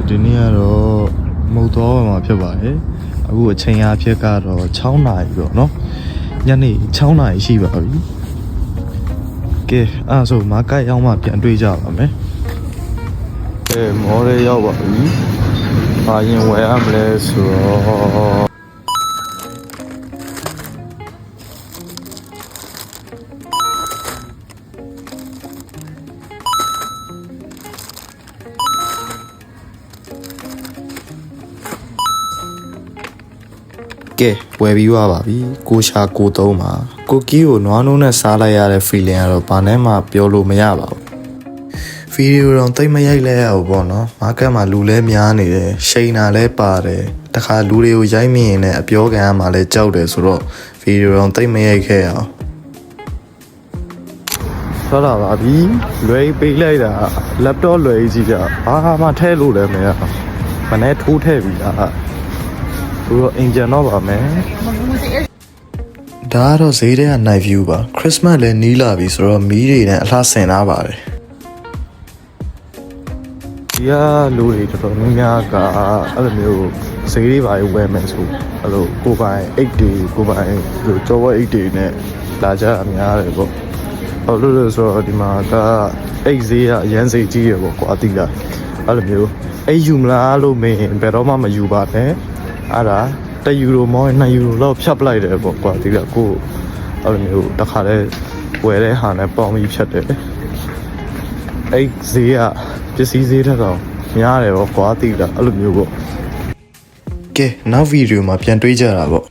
ဒီနေ့ကတော့မုတ်တော့မှာဖြစ်ပါတယ်အခုအချိန်အားဖြင့်ကတော့6နာရီပေါ့နော်ညနေ6နာရီရှိပါပြီကဲအဲ့ဆိုမာကတ်ရောက်မှပြန်တွေ့ကြပါမယ်ကဲမော်ရဲရောက်ပါပြီဘာရင်ဝယ်ရမလဲဆိုတော့ကဲဝယ်ပြီးသွားပါပြီကိုရှာကိုသုံးပါကိုကီးကိုနွားနိုးနဲ့စားလိုက်ရတဲ့ feeling ကတော့ဘာနဲ့မှပြောလို့မရပါဘူးဗီဒီယိုတော့တိတ်မရိုက်လဲရဘူးပေါ့နော်မားကတ်မှာလူလဲများနေတယ်ရှိန်တာလဲပါတယ်တခါလူတွေကိုရိုက်မိရင်လည်းအပြောခံရမှာလဲကြောက်တယ်ဆိုတော့ဗီဒီယိုတော့တိတ်မရိုက်ခဲ့ရအောင်ဆောလာပါပြီလွယ်ပေးလိုက်တာ laptop လွယ်ကြီးကြဘာမှထဲလို့လည်းမရမနဲ့ထိုးထည့်ပြီလားသူတော့အင်ဂျင်တော့ပါမယ်ဒါကတော့ဈေးထဲက night view ပါ Christmas လည်းနီးလာပြီဆိုတော့မီးတွေနဲ့အလှဆင်ထားပါတယ်ဒီကလူတွေတော်တော်များများကအဲ့လိုမျိုးဈေးတွေပါဝယ်မယ်ဆိုအဲ့လိုကိုပိုင်အိတ်တွေကိုပိုင်ကြောဝဲအိတ်တွေနဲ့လာကြအများတယ်ပေါ့ဘာလို့လဲဆိုတော့ဒီမှာကအိတ်ဈေးကအရန်ဈေးကြီးရပေါ့ကွာတိလားအဲ့လိုမျိုးအိတ်ယူမလားလို့မင်းဘယ်တော့မှမယူပါနဲ့အဲ့ဒါ1 ယူရိုမောင်း2 ယူရိုလောက်ဖြတ်ပလိုက်တယ်ပေါ့ကွာဒီကကိုအဲ့လိုမျိုးတစ်ခါလဲဝယ်တဲ့ဟာနဲ့ပေါင်းပြီးဖြတ်တယ်အဲ့ဈေးကပစ္စည်းဈေးထက်တော့များတယ်ပေါ့ကွာတိလားအဲ့လိုမျိုးပေါ့ကဲနောက်ဗီဒီယိုမှာပြန်တွေ့ကြတာပေါ့